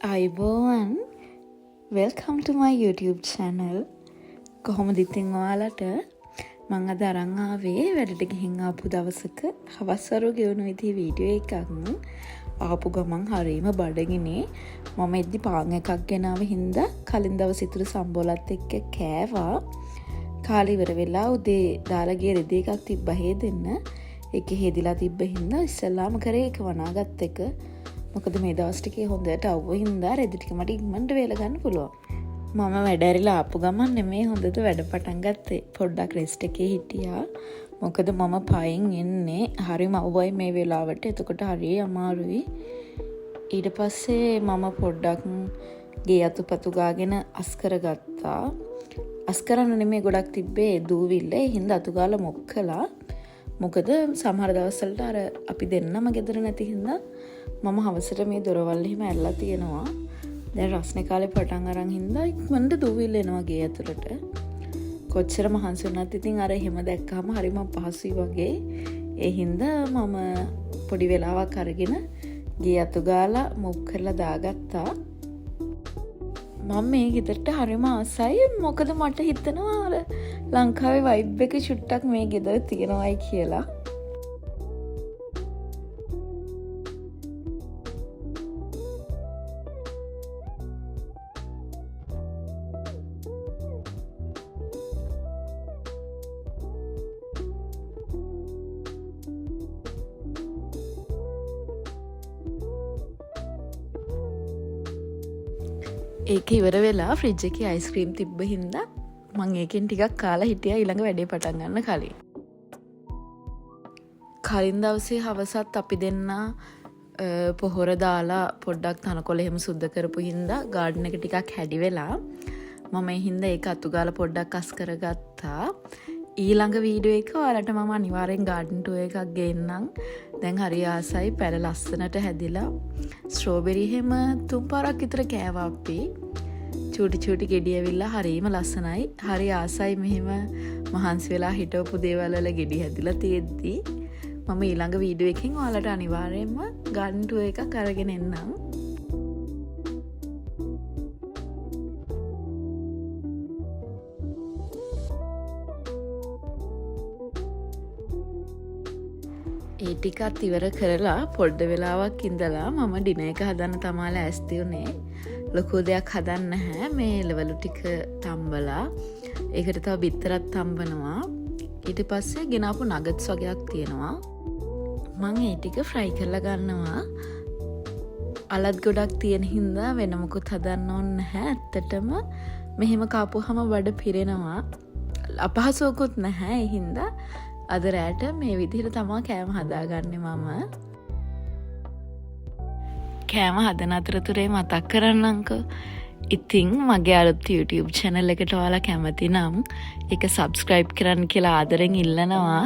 අයිබෝවන් welcome to my YouTube channel. කොහොමද ඉතින් ඔයාලට මං අද අරන් ආවේ වැඩට ගිහින් ආපු දවසක හවස් වරු ගෙවුණු විදිහේ වීඩියෝ එකක්. ආපු ගමන් හරීම බඩගිනේ. මම එද්දි පාන් එකක් ගෙනාව හින්දා කලින් දවස් ඉතුරු සම්බෝලත් එක්ක කෑවා. කාලේ ඉවර වෙලා උදේ දාලා ගිය රෙදි එකක් තිබ්බා හේදෙන්න. ඒකේ හේදිලා තිබ්බ හින්දා ඉස්සෙල්ලාම කරේ ඒක වනාගත් එක. මොකද මේ දවස් ටිකේ හොඳට අවුව හින්දා රෙදි ටික මට ඉක්මනට වේල ගන්න පුළුවන්. මම වැඩ ඇරිලා ආපු ගමන් නෙමේ හොඳට වැඩ පටන් ගත්තේ. පොඩ්ඩක් රෙස්ට් එකේ හිටියා. මොකද මම පයින් එන්නේ හරිම අවුවයි මේ වෙලාවට. එතකොට හරිය අමාරුයි. ඊට පස්සේ මම පොඩ්ඩක් ගේ අතුපතු ගාගෙන අස් කරගත්තා. අස් කරන්න නෙමේ ගොඩක් තිබ්බේ දූවිල්ල. ඒ හින්දා අතු ගාලා මොක් කළා. මොකද සමහර දවස්වලට අර අපි දෙන්නම ගෙදර නැති හින්දා මම හවසට මේ දොරවල් එහෙම ඇරලා තියෙනවා. දැන් රස්නේ කාලේ පටන් අරන් හින්දා ඉක්මනට දූවිල්ල එනවා ගේ ඇතුළට. කොච්චර මහන්සි වුණත් ඉතින් අර එහෙම දැක්කම හරිම අපහසුයි වගේ. ඒ හින්දා මම පොඩි වෙලාවක් අරගෙන ගේ අතු ගාලා මොක් කරලා දාගත්තා. මම මේ ගෙදරට හරිම ආසයි. මොකද මට හිතෙනවා අර ලංකාවේ වයිබ් එක චුට්ටක් මේ ගෙදර තියෙනවායි කියලා. ඒක ඉවර වෙලා ෆ්‍රිජ් එකේ අයිස්ක්‍රීම් තිබ්බ හින්දා මං ඒකෙන් ටිකක් කාලා හිටියා ඊළඟ වැඩේ පටන් ගන්න කලින්. කලින් දවසේ හවසත් අපි දෙන්න පොහොර දාලා පොඩ්ඩක් තනකොළ එහෙම සුද්ධ කරපු හින්දා ගාඩන් එක ටිකක් හැඩි වෙලා මම ඒ හින්දා ඒක අතු ගාලා පොඩ්ඩක් අස් කරගත්තා. ඊළඟ වීඩියෝ එක ඔයාලට මම අනිවාර්යෙන් ගාඩන් ටුවර් එකක් ගේන්නම්. දැන් හරි ආසයි පැල ලස්සනට හැදිලා. ස්ට්‍රෝබෙරි එහෙම 3 පාරක් විතර කෑවා අපි. චූටි ගෙඩි ඇවිල්ලා හරිම ලස්සනයි. හරි ආසයි මෙහෙම මහන්සි වෙලා හිටවපු දේවල් වල ගෙඩි හැදිලා තියෙද්දි. මම ඊළඟ වීඩියෝ එකෙන් ඔයාලට අනිවාර්යෙන්ම ගාඩන් ටුවර් එකක් අරගෙන එන්නම්. ඒ ටිකත් ඉවර කරලා පොඩ්ඩ වෙලාවක් ඉඳලා මම ඩිනර් එක හදන්න තමා ලෑස්ති වුණේ. ලොකු දෙයක් හදන්න නැහැ. මේ ලෙවලු ටික තම්බලා ඒකට තව බිත්තරක් තම්බනවා. ඊට පස්සේ ගෙනාපු නගට්ස් වගේක් තියෙනවා. මම ඒ ටික ෆ්‍රයි කරලා ගන්නවා. අලත් ගොඩක් තියෙන හින්දා වෙන මොකුත් හදන්න ඕනේ නැහැ. ඇත්තටම මෙහෙම කාපුවාම බඩ පිරෙනවා. අපහසුවකුත් නැහැ. ඒ හින්දා අද රැට මේ විදිහට තමා කෑම හදාගන්නේ මම. කෑම හදන අතරතුරේ මතක් කරන්නම්කෝ. ඉතින් මගේ අලුත් YouTube channel එකට ඔයාලා කැමති නම් ඒක subscribe කරන්න කියලා ආදරෙන් ඉල්ලනවා.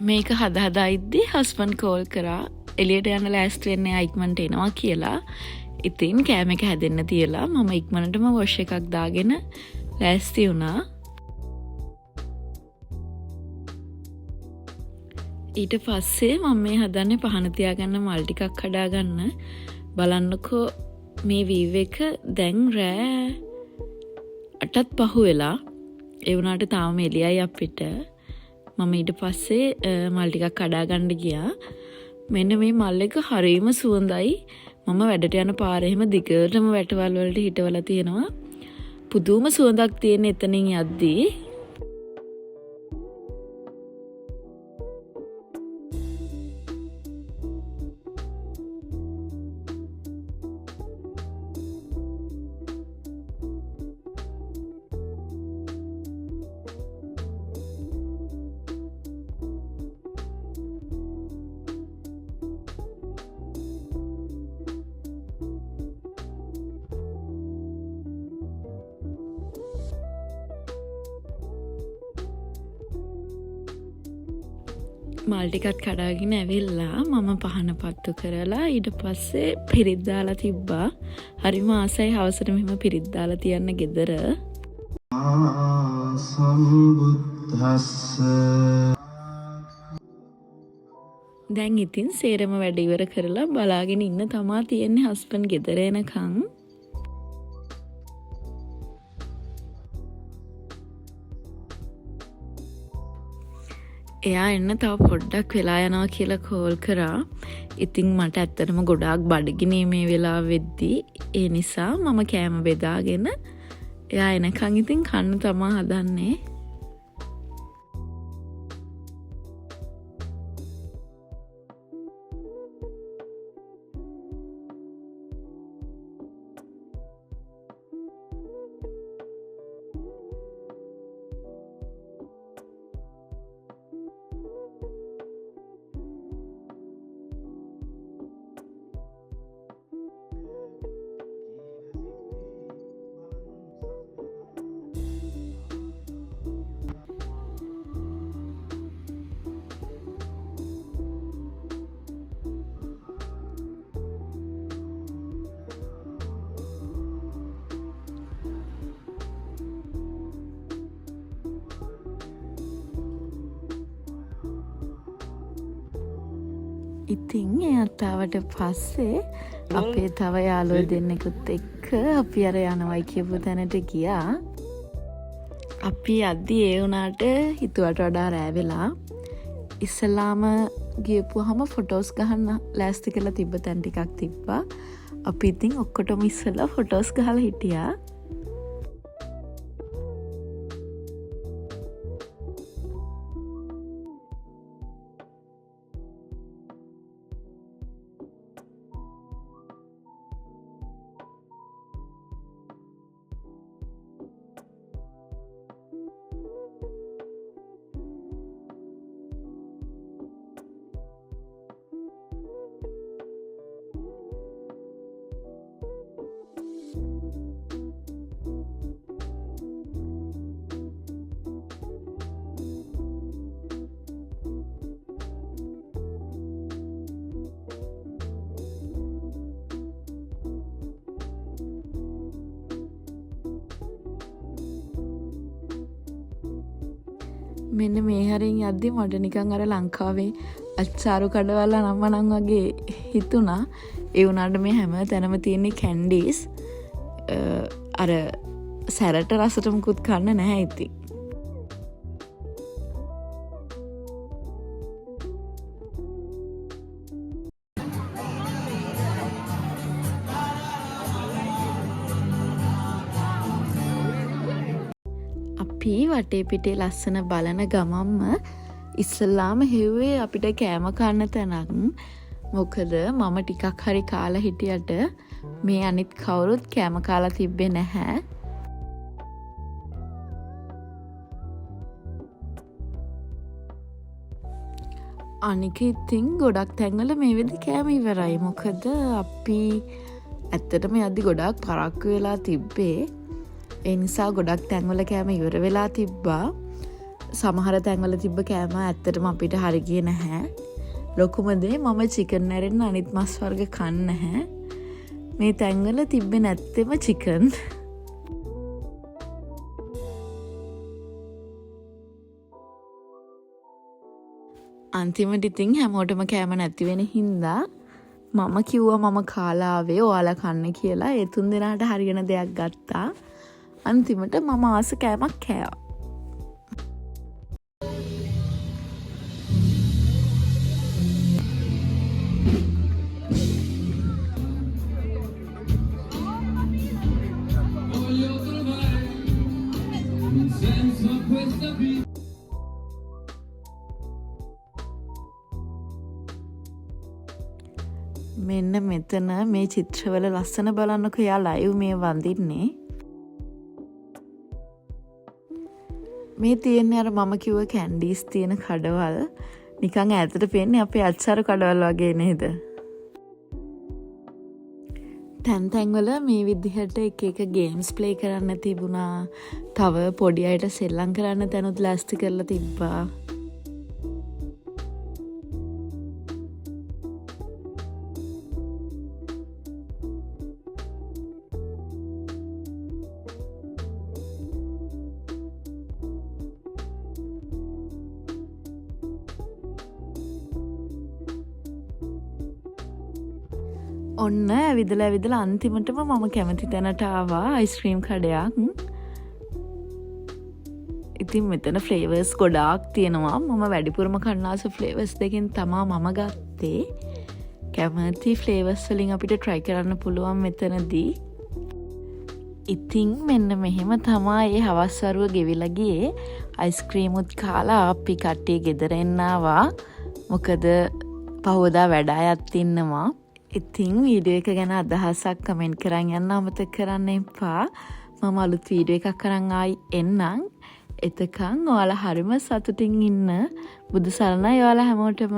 මේක හදා ඉද්දි හස්බන්ඩ් කෝල් කරා එළියට යන්න ලෑස්ති වෙන්නේ ඉක්මනට එනවා කියලා. ඉතින් කෑම එක හැදෙන්න තියලා මම ඉක්මනටම වොෂ් එකක් දාගෙන ලෑස්ති වුණා. ඊට පස්සේ මම මේ හදන්නේ පහන තියාගන්න මල් ටිකක් හදාගන්න. බලන්නකෝ මේ වීව් එක දැන් රෑ 8ත් පහු වෙලා. ඒ වුණාට තාම එළියයි අපිට. මම ඊට පස්සේ මල් ටිකක් කඩා ගන්න ගියා. මෙන්න මේ මල් එක හරිම සුවඳයි. මම වැඩට යන පාරේ එහෙම දිගටම වැටවල් වලට හිටවලා තියෙනවා. පුදුම සුවඳක් තියෙන එතනින් යද්දී. මල් ටිකත් කඩාගෙන ඇවිල්ලා මම පහන පත්තු කරලා ඊට පස්සේ පිරිත් දාලා තිබ්බා. හරිම ආසයි හවසට මෙහෙම පිරිත් දාලා තියන්න ගෙදර. සම්බුද්දස්ස. දැන් ඉතින් සේරම වැඩ ඉවර කරලා බලාගෙන ඉන්න තමා තියෙන්නේ හස්බන්ඩ් ගෙදර එනකන්. එයා එන්න තව පොඩ්ඩක් වෙලා යනවා කියලා කෝල් කරා. ඉතින් මට ඇත්තටම ගොඩාක් බඩගිනේ මේ වෙලාව වෙද්දී. ඒ නිසා මම කෑම බෙදාගෙන එයා එනකන් ඉතින් කන්න තමා හදන්නේ. ඉතින් එයාත් ආවට පස්සේ අපේ තව යාළුවෝ දෙන්නෙකුත් එක්ක අපි අර යනවයි කියපු තැනට ගියා. අපි යද්දී ඒ වුණාට හිතුවට වඩා රෑ වෙලා. ඉස්සලාම ගියපුවාම ෆොටෝස් ගහන්න ලෑස්ති කරලා තිබ්බ තැන් ටිකක් තිබ්බා. අපි ඉතින් ඔක්කොටම ඉස්සලා ෆොටෝස් ගහලා හිටියා. මෙන්න මේ හරින් යද්දි මට නිකන් අර ලංකාවේ අච්චාරු කඩවල නම්මනම් වගේ හිතුණා. ඒ වුණාට මේ හැම තැනම තියෙන කැන්ඩීස් අර සැරට රසට මුකුත් කන්න නැහැ ඉතින්. අපි වටේ පිටේ ලස්සන බලන ගමම්ම ඉස්සල්ලාම හෙව්වේ අපිට කෑම කන්න තැනක්. මොකද මම ටිකක් හරි කාලා හිටියට මේ අනිත් කවුරුත් කෑම කාලා තිබ්බේ නැහැ. අනික ඉතින් ගොඩක් තැන්වල මේ වෙද්දි කෑම ඉවරයි. මොකද අපි ඇත්තටම යද්දි ගොඩාක් පරක්කු වෙලා තිබ්බේ. ඒ නිසා ගොඩක් තැන්වල කෑම ඉවර වෙලා තිබ්බා. සමහර තැන්වල තිබ්බ කෑම ඇත්තටම අපිට හරි ගියේ නැහැ. ලොකුම දේ මම චිකන් නැරෙන්න අනිත් මස් වර්ග කන්නේ නැහැ. මේ තැන්වල තිබ්බේ නැත්තෙම චිකන්. අන්තිමට ඉතින් හැමෝටම කෑම නැති වෙන හින්දා මම කිව්වා මම කාලා ආවේ ඔයාලා කන්න කියලා. ඒ තුන් දෙනාට හරියන දෙයක් ගත්තා. අන්තිමට මම ආස කෑමක් කෑවා. මෙන්න මෙතන මේ චිත්‍රවල ලස්සන බලන්නකෝ. යා ලයිව් මේ වඳින්නේ. මේ තියෙන්නේ අර මම කිව්ව කැන්ඩීස් තියෙන කඩවල්. නිකන් ඈතට පේන්නේ අපේ අච්චාරු කඩවල් වගේ නේද? තැන් වල මේ විදිහට එක එක ගේම්ස් ප්ලේ කරන්න තිබුණා. තව පොඩි අයට සෙල්ලම් කරන්න තැනුත් ලෑස්ති කරලා තිබ්බා. ඔන්න ඇවිදලා අන්තිමටම මම කැමති තැනට ආවා අයිස්ක්‍රීම් කඩයක්. ඉතින් මෙතන ෆ්ලේවර්ස් ගොඩාක් තියෙනවා. මම වැඩිපුරම කන්නාස ෆ්ලේවර්ස් දෙකෙන් තමා මම ගත්තේ. කැමති ෆ්ලේවර්ස් වලින් අපිට try කරන්න පුළුවන් මෙතනදී. ඉතින් මෙන්න මෙහෙම තමා ඒ හවස් වරුව ගෙවිලා ගියේ. අයිස්ක්‍රීමුත් කාලා අපි කට්ටිය ගෙදර එන්න ආවා. මොකද පහවදා වැඩ අයත් ඉන්නවා. ඉතින් වීඩියෝ එක ගැන අදහසක් කමෙන්ට් කරන් යන්න අමතක කරන්න එපා. මම අලුත් වීඩියෝ එකක් කරන් ආයි එන්නම්. එතකන් ඔයාලා හරිම සතුටින් ඉන්න. බුදු සරණයි ඔයාලා හැමෝටම.